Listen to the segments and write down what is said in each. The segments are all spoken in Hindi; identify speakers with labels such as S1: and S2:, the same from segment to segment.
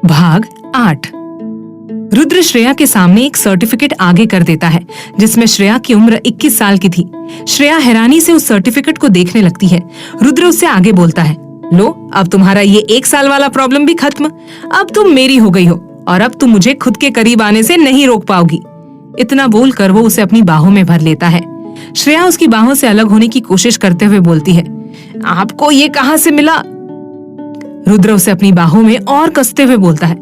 S1: भाग 8। रुद्र श्रेया के सामने एक सर्टिफिकेट आगे कर देता है जिसमें श्रेया की उम्र 21 साल की थी। श्रेया हैरानी से उस सर्टिफिकेट को देखने लगती है। रुद्र उससे आगे बोलता है, लो अब तुम्हारा ये 1 साल वाला प्रॉब्लम भी खत्म। अब तुम मेरी हो गई हो और अब तुम मुझे खुद के करीब आने से नहीं रोक पाओगी। इतना बोलकर वो उसे अपनी बाहों में भर लेता है। श्रेया उसकी बाहों से अलग होने की कोशिश करते हुए बोलती है, आपको ये कहां से मिला? रुद्र उसे अपनी बाहों में और कसते हुए बोलता है,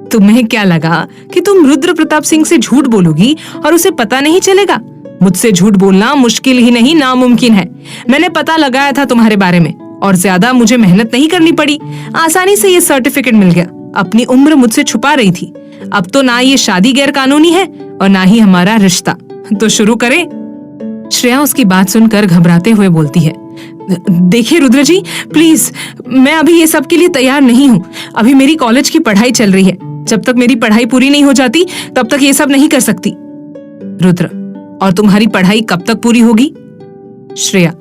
S1: तुम्हें क्या लगा कि तुम रुद्र प्रताप सिंह से झूठ बोलोगी और उसे पता नहीं चलेगा? मुझसे झूठ बोलना मुश्किल ही नहीं नामुमकिन है। मैंने पता लगाया था तुम्हारे बारे में और ज्यादा मुझे मेहनत नहीं करनी पड़ी। आसानी से ये सर्टिफिकेट मिल गया। अपनी उम्र मुझसे छुपा रही थी। अब तो ना ये शादी गैर कानूनी है और ना ही हमारा रिश्ता। तो शुरू करें। श्रेया उसकी बात सुनकर घबराते हुए बोलती है, देखिए रुद्र जी, प्लीज, मैं अभी ये सब के लिए तैयार नहीं हूँ। अभी मेरी कॉलेज की पढ़ाई चल रही है। जब तक मेरी पढ़ाई पूरी नहीं हो जाती तब तक ये सब नहीं कर सकती। रुद्र, और तुम्हारी पढ़ाई कब तक पूरी होगी? श्रेया,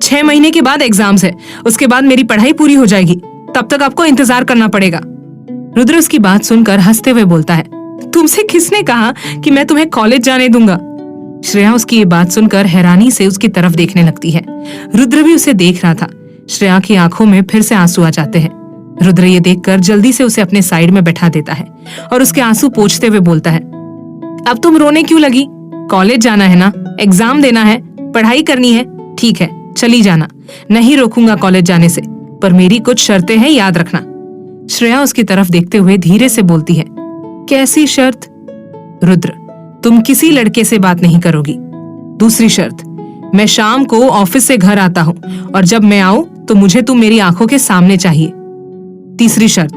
S1: 6 महीने के बाद एग्जाम्स है। उसके बाद मेरी पढ़ाई पूरी हो जाएगी। तब तक आपको इंतजार करना पड़ेगा। रुद्र उसकी बात सुनकर हंसते हुए बोलता है, तुमसे किसने कहा कि मैं तुम्हें कॉलेज जाने दूंगा? श्रेया उसकी ये बात सुनकर हैरानी से उसकी तरफ देखने लगती है। रुद्र भी उसे देख रहा था। श्रेया की आंखों में फिर से आंसू आ जाते हैं। रुद्र ये देखकर जल्दी से उसे अपने साइड में बैठा देता है और उसके आंसू पोंछते हुए बोलता है, अब तुम रोने क्यों लगी? कॉलेज जाना है ना, एग्जाम देना है, पढ़ाई करनी है। ठीक है, चली जाना। नहीं रोकूंगा कॉलेज जाने से, पर मेरी कुछ शर्तें हैं, याद रखना। श्रेया उसकी तरफ देखते हुए धीरे से बोलती है, कैसी शर्त? रुद्र, तुम किसी लड़के से बात नहीं करोगी। दूसरी शर्त, मैं शाम को ऑफिस से घर आता हूँ और जब मैं आऊं तो मुझे तुम मेरी आंखों के सामने चाहिए। तीसरी शर्त,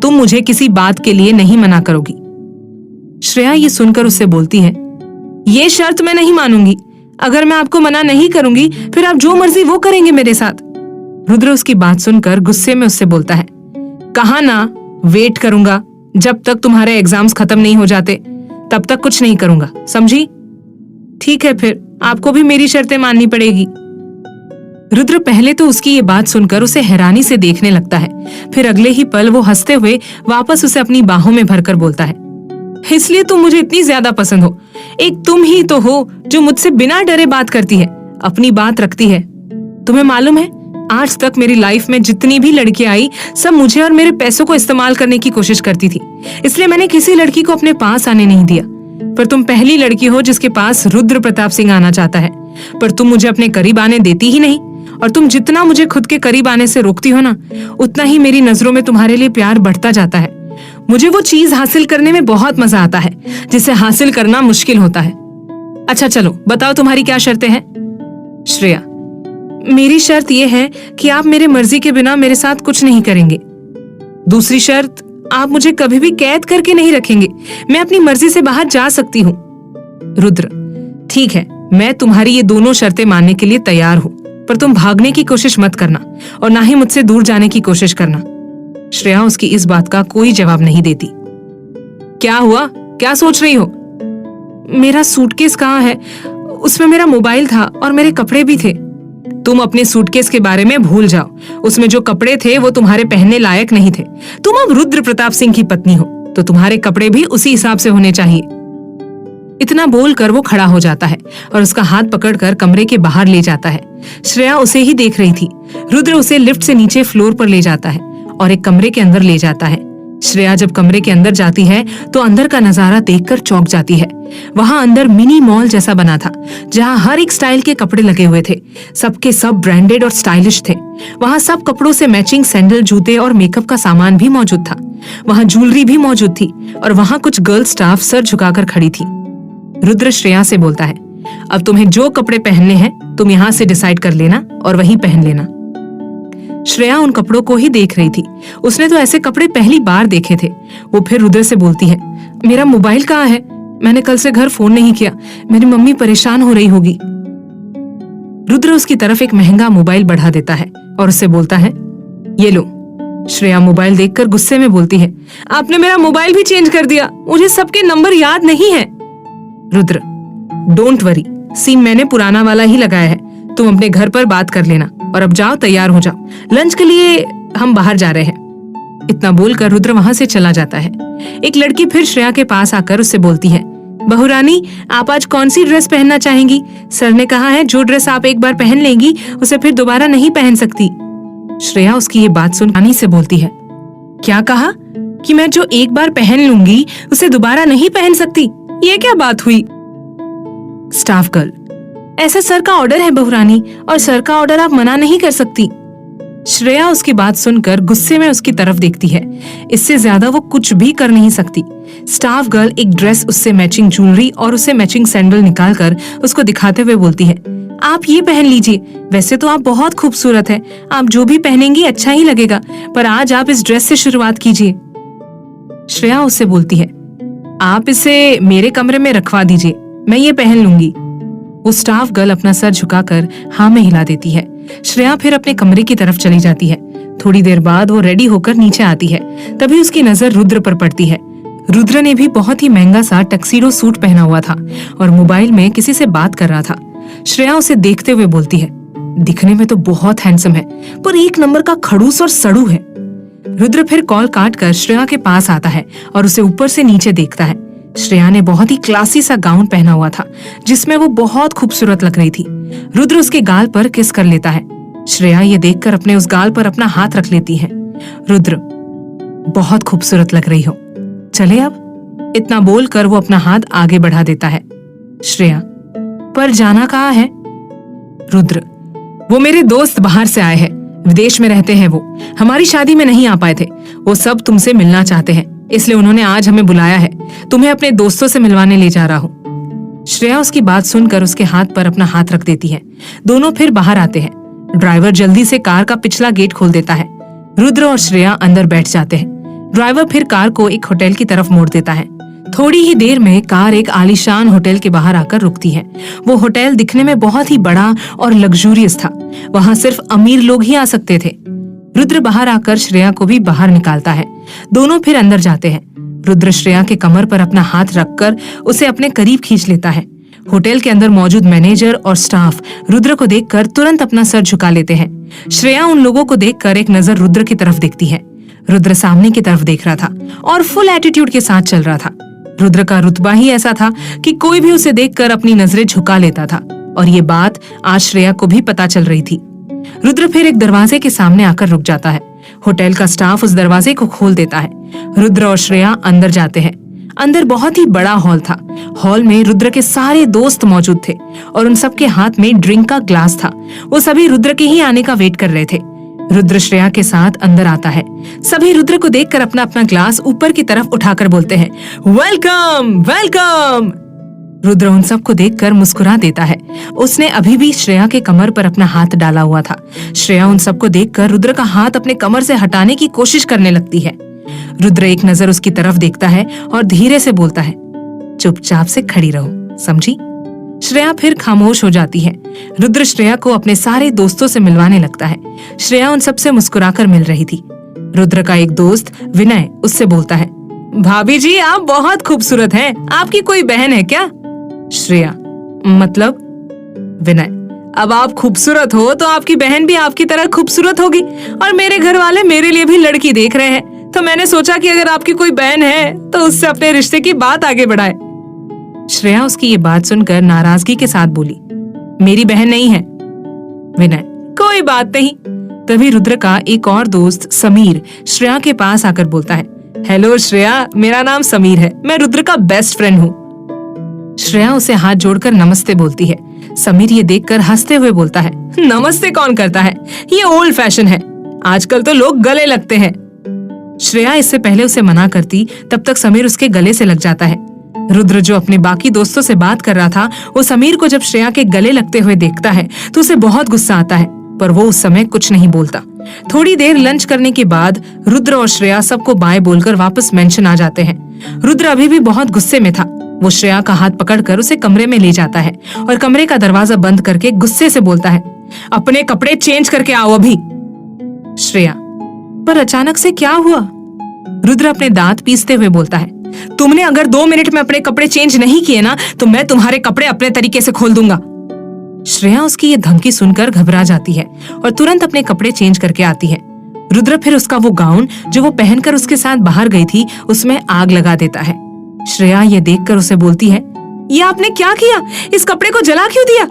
S1: तुम मुझे किसी बात के लिए नहीं मना करोगी। श्रेया ये सुनकर उससे बोलती है, ये शर्त मैं नहीं मानूंगी। अगर मैं आपको मना नहीं करूंगी फिर आप जो मर्जी वो करेंगे मेरे साथ। रुद्र उसकी बात सुनकर गुस्से में उससे बोलता है, कहा ना वेट करूंगा। जब तक तुम्हारे एग्जाम्स खत्म नहीं हो जाते तब तक कुछ नहीं करूंगा, समझी? ठीक है, फिर आपको भी मेरी शर्तें माननी पड़ेगी। रुद्र पहले तो उसकी ये बात सुनकर उसे हैरानी से देखने लगता है, फिर अगले ही पल वो हंसते हुए वापस उसे अपनी बाहों में भरकर बोलता है, इसलिए तुम मुझे इतनी ज्यादा पसंद हो। एक तुम ही तो हो जो मुझसे बिना डरे बात करती है, अपनी बात रखती है। तुम्हें मालूम है, आज तक मेरी लाइफ में जितनी भी लड़कियां आई सब मुझे और मेरे पैसों को इस्तेमाल करने की कोशिश करती थी, इसलिए मैंने किसी लड़की को अपने पास आने नहीं दिया। पर तुम पहली लड़की हो जिसके पास रुद्र प्रताप सिंह आना चाहता है, पर तुम मुझे अपने करीब आने देती ही नहीं। और तुम जितना मुझे खुद के करीब आने से रोकती हो ना, उतना ही मेरी नजरों में तुम्हारे लिए प्यार बढ़ता जाता है। मुझे वो चीज हासिल करने में बहुत मजा आता है जिसे हासिल करना मुश्किल होता है। अच्छा चलो बताओ, तुम्हारी क्या शर्तें हैं? श्रेया, मेरी शर्त यह है कि आप मेरे मर्जी के बिना मेरे साथ कुछ नहीं करेंगे। दूसरी शर्त, आप मुझे कभी भी कैद करके नहीं रखेंगे। मैं अपनी मर्जी से बाहर जा सकती हूँ। रुद्र, ठीक है, मैं तुम्हारी ये दोनों शर्तें मानने के लिए तैयार हूँ, पर तुम भागने की कोशिश मत करना और ना ही मुझसे दूर जाने की कोशिश करना। श्रेया उसकी इस बात का कोई जवाब नहीं देती। क्या हुआ? क्या सोच रही हो? मेरा सूटकेस कहाँ है? उसमें मेरा मोबाइल था और मेरे कपड़े भी थे। तुम अपने सूटकेस के बारे में भूल जाओ। उसमें जो कपड़े थे वो तुम्हारे पहनने लायक नहीं थे। तुम अब रुद्र प्रताप सिंह की पत्नी हो तो तुम्हारे कपड़े भी उसी हिसाब से होने चाहिए। इतना बोलकर वो खड़ा हो जाता है और उसका हाथ पकड़कर कमरे के बाहर ले जाता है। श्रेया उसे ही देख रही थी। रुद्र उसे लिफ्ट से नीचे फ्लोर पर ले जाता है और एक कमरे के अंदर ले जाता है। श्रेया जब कमरे के अंदर जाती है तो अंदर का नजारा देखकर चौंक जाती है। वहां अंदर मिनी मॉल जैसा बना था जहां हर एक स्टाइल के कपड़े लगे हुए थे। सबके सब ब्रांडेड और स्टाइलिश थे। वहां सब कपड़ों से मैचिंग सैंडल, जूते और मेकअप का सामान भी मौजूद था। वहां ज्वेलरी भी मौजूद थी और वहां कुछ गर्ल स्टाफ सर झुकाकर खड़ी थी। रुद्र श्रेया से बोलता है, अब तुम्हें जो कपड़े पहनने हैं तुम यहाँ से डिसाइड कर लेना और वही पहन लेना। श्रेया उन कपड़ों को ही देख रही थी। उसने तो ऐसे कपड़े पहली बार देखे थे। वो फिर रुद्र से बोलती है, मेरा मोबाइल कहाँ है? मैंने कल से घर फोन नहीं किया। मेरी मम्मी परेशान हो रही होगी। रुद्र उसकी तरफ एक महंगा मोबाइल बढ़ा देता है और उससे बोलता है, ये लो। श्रेया मोबाइल देखकर गुस्से में बोलती है, आपने मेरा मोबाइल भी चेंज कर दिया। मुझे सबके नंबर याद नहीं है। रुद्र, डोंट वरी, सिम मैंने पुराना वाला ही लगाया है। तुम अपने घर पर बात कर लेना और अब जाओ, तैयार हो जाओ। लंच के लिए हम बाहर जा रहे हैं। इतना बोलकर रुद्र वहां से चला जाता है। एक लड़की फिर श्रेया के पास आकर उससे बोलती है, बहू रानी, आप आज कौन सी ड्रेस पहनना चाहेंगी? सर ने कहा है जो ड्रेस आप एक बार पहन लेंगी उसे फिर दोबारा नहीं पहन सकती। श्रेया उसकी ये बात सुन रानी से बोलती है, क्या कहा कि मैं जो एक बार पहन लूंगी उसे दोबारा नहीं पहन सकती? ये क्या बात हुई? स्टाफ गर्ल, ऐसा सर का ऑर्डर है बहू रानी, और सर का ऑर्डर आप मना नहीं कर सकती। श्रेया उसकी बात सुनकर गुस्से में उसकी तरफ देखती है। इससे ज्यादा वो कुछ भी कर नहीं सकती। स्टाफ गर्ल एक ड्रेस, उससे मैचिंग ज्वेलरी और उससे मैचिंग सैंडल निकालकर उसको दिखाते हुए बोलती है, आप ये पहन लीजिए, वैसे तो आप बहुत खूबसूरत है, आप जो भी पहनेंगी अच्छा ही लगेगा, पर आज आप इस ड्रेस से शुरुआत कीजिए। श्रेया उससे बोलती है, आप इसे मेरे कमरे में रखवा दीजिए, मैं ये पहन लूंगी। वो स्टाफ गर्ल अपना सर झुकाकर हाँ में हिला देती है। श्रेया फिर अपने कमरे की तरफ चली जाती है। थोड़ी देर बाद वो रेडी होकर नीचे आती है। तभी उसकी नजर रुद्र पर पड़ती है। रुद्र ने भी बहुत ही महंगा सा टक्सीडो सूट पहना हुआ था और मोबाइल में किसी से बात कर रहा था। श्रेया उसे देखते हुए बोलती है, दिखने में तो बहुत हैंडसम है, पर एक नंबर का खड़ूस और सड़ू है। रुद्र फिर कॉल काट कर श्रेया के पास आता है और उसे ऊपर से नीचे देखता है। श्रेया ने बहुत ही क्लासी सा गाउन पहना हुआ था जिसमें वो बहुत खूबसूरत लग रही थी। रुद्र उसके गाल पर किस कर लेता है। श्रेया ये देखकर अपने उस गाल पर अपना हाथ रख लेती है। रुद्र, बहुत खूबसूरत लग रही हो, चले अब। इतना बोलकर वो अपना हाथ आगे बढ़ा देता है। श्रेया, पर जाना कहाँ है? रुद्र, वो मेरे दोस्त बाहर से आए हैं, विदेश में रहते हैं, वो हमारी शादी में नहीं आ पाए थे, वो सब तुमसे मिलना चाहते हैं, इसलिए उन्होंने आज हमें बुलाया है, तुम्हें अपने दोस्तों से मिलवाने ले जा रहा हूँ। श्रेया उसकी बात सुनकर उसके हाथ पर अपना हाथ रख देती है। दोनों फिर बाहर आते हैं। ड्राइवर जल्दी से कार का पिछला गेट खोल देता है। रुद्र और श्रेया अंदर बैठ जाते हैं। ड्राइवर फिर कार को एक होटल की तरफ मोड़ देता है। थोड़ी ही देर में कार एक आलीशान होटल के बाहर आकर रुकती है। वो होटल दिखने में बहुत ही बड़ा और लग्जूरियस था। वहाँ सिर्फ अमीर लोग ही आ सकते थे। रुद्र बाहर आकर श्रेया को भी बाहर निकालता है। दोनों फिर अंदर जाते हैं। रुद्र श्रेया के कमर पर अपना हाथ रखकर उसे अपने करीब खींच लेता है। होटल के अंदर मौजूद मैनेजर और स्टाफ रुद्र को देखकर तुरंत अपना सर झुका लेते हैं। श्रेया उन लोगों को देखकर एक नजर रुद्र की तरफ देखती है। रुद्र सामने की तरफ देख रहा था और फुल एटीट्यूड के साथ चल रहा था। रुद्र का रुतबा ही ऐसा था कि कोई भी उसे देखकर अपनी नजरें झुका लेता था, और ये बात आज श्रेया को भी पता चल रही थी। रुद्र फिर एक दरवाजे के सामने आकर रुक जाता है। होटल का स्टाफ उस दरवाजे को खोल देता है। रुद्र और श्रेया अंदर जाते हैं। अंदर बहुत ही बड़ा हॉल था। हॉल में रुद्र के सारे दोस्त मौजूद थे और उन सबके हाथ में ड्रिंक का ग्लास था। वो सभी रुद्र के ही आने का वेट कर रहे थे। रुद्र श्रेया के साथ अंदर आता है। सभी रुद्र को देखकर अपना अपना ग्लास ऊपर की तरफ उठाकर बोलते हैं, वेलकम वेलकम। रुद्र उन सबको देखकर मुस्कुरा देता है। उसने अभी भी श्रेया के कमर पर अपना हाथ डाला हुआ था। श्रेया उन सबको देखकर रुद्र का हाथ अपने कमर से हटाने की कोशिश करने लगती है। रुद्र एक नजर उसकी तरफ देखता है और धीरे से बोलता है, चुपचाप से खड़ी रहो, समझी? श्रेया फिर खामोश हो जाती है। रुद्र श्रेया को अपने सारे दोस्तों से मिलवाने लगता है। श्रेया उन सबसे मुस्कुराकर मिल रही थी। रुद्र का एक दोस्त विनय उससे बोलता है, भाभी जी आप बहुत खूबसूरत हैं, आपकी कोई बहन है क्या? श्रेया, मतलब? विनय, अब आप खूबसूरत हो तो आपकी बहन भी आपकी तरह खूबसूरत होगी, और मेरे घर वाले मेरे लिए भी लड़की देख रहे हैं, तो मैंने सोचा कि अगर आपकी कोई बहन है तो उससे अपने रिश्ते की बात आगे बढ़ाए। श्रेया उसकी ये बात सुनकर नाराजगी के साथ बोली, मेरी बहन नहीं है। विनय, कोई बात नहीं। तभी रुद्र का एक और दोस्त समीर श्रेया के पास आकर बोलता है, हेलो श्रेया, मेरा नाम समीर है, मैं रुद्र का बेस्ट फ्रेंड हूँ। श्रेया उसे हाथ जोड़कर नमस्ते बोलती है। समीर ये देखकर हंसते हुए बोलता है, नमस्ते कौन करता है, ये ओल्ड फैशन है, आजकल तो लोग गले लगते हैं। श्रेया इससे पहले उसे मना करती, तब तक समीर उसके गले से लग जाता है। रुद्र जो अपने बाकी दोस्तों से बात कर रहा था, वो समीर को जब श्रेया के गले लगते हुए देखता है तो उसे बहुत गुस्सा आता है, पर वो उस समय कुछ नहीं बोलता। थोड़ी देर लंच करने के बाद रुद्र और श्रेया सबको बाय बोलकर वापस मेंशन आ जाते हैं। रुद्र अभी भी बहुत गुस्से में था। वो श्रेया का हाथ पकड़कर उसे कमरे में ले जाता है और कमरे का दरवाजा बंद करके गुस्से से बोलता है, अपने कपड़े चेंज करके आओ अभी। श्रेया, पर अचानक से क्या हुआ? रुद्र अपने दांत पीसते हुए बोलता है, तुमने अगर 2 मिनट में अपने कपड़े चेंज नहीं किए ना तो मैं तुम्हारे कपड़े अपने तरीके से खोल दूंगा। श्रेया उसकी ये धमकी सुनकर घबरा जाती है और तुरंत अपने कपड़े चेंज करके आती है। रुद्र फिर उसका वो गाउन जो वो पहनकर उसके साथ बाहर गई थी उसमें आग लगा देता है। श्रेया ये देखकर उसे बोलती है, ये आपने क्या किया? इस कपड़े को जला क्यों दिया?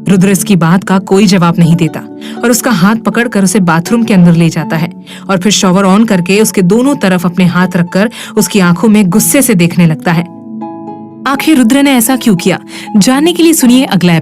S1: रुद्र इसकी बात का कोई जवाब नहीं देता और उसका हाथ पकड़कर उसे बाथरूम के अंदर ले जाता है और फिर शॉवर ऑन करके उसके दोनों तरफ अपने हाथ रखकर उसकी आंखों में गुस्से से देखने लगता है। आखिर रुद्र ने ऐसा क्यों किया, जानने के लिए सुनिए अगला